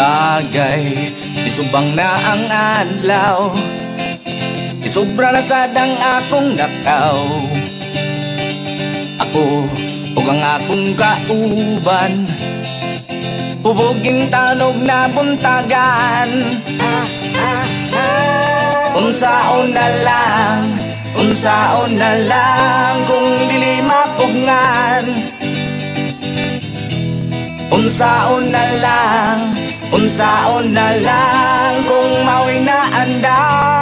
tagay, isubang na ang adlaw, isobra na sad ang akong nakaw. Ako ug ang akong kauban, hubogin tanog na buntagan. Unsaon na lang, unsaon na lang kung dili mapugngan. Unsaon na lang, unsaon na lang kung mao'y naandan.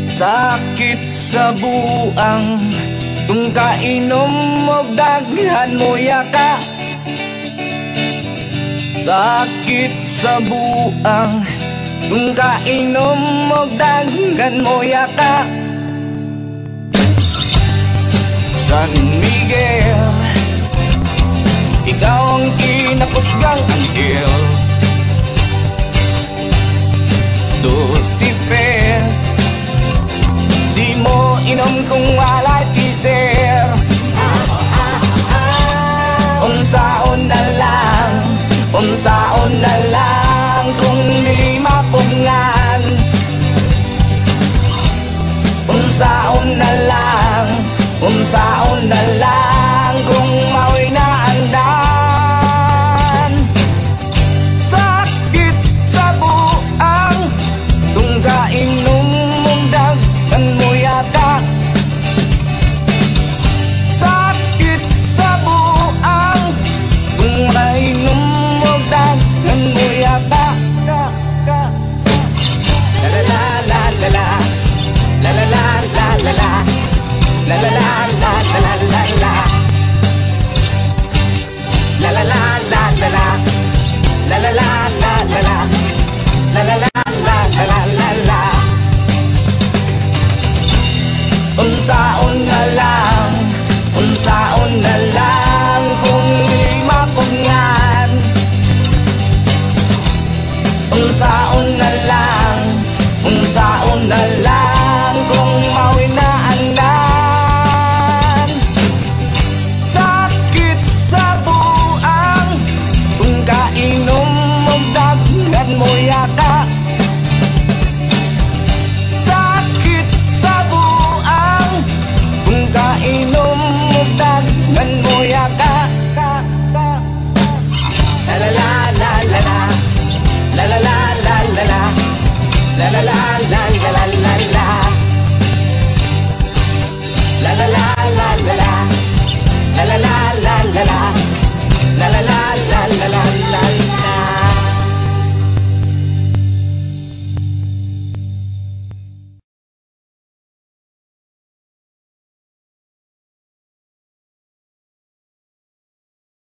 Sakit sa buang, kung kainom og daghan mo yaka. Sakit sa buang, kung kainom og daghan mo yaka. San Miguel, ikaw ang kinakusgang anghel. Lucifer, di mo inom kung wala teaser. Unsaon na lang, unsaon na lang kung di mapungan. Unsaon na lang, unsaon na lang kung mao'y naandan. Sakit sa buang, kung kainom mong daghan mo yata. Sakit sa buang, kung kainom mong daghan mo yata. La la la la la la, la la la la la la, la la la la la la la la, la la la la la la, la la la la la la, la la la la la la la. Unsaon na lang, unsaon na lang kung di mapungan. Unsaon na lang, unsaon na lang kung mao'y naandan. Sakit sa buang, kung kainom mong daghan mo yata.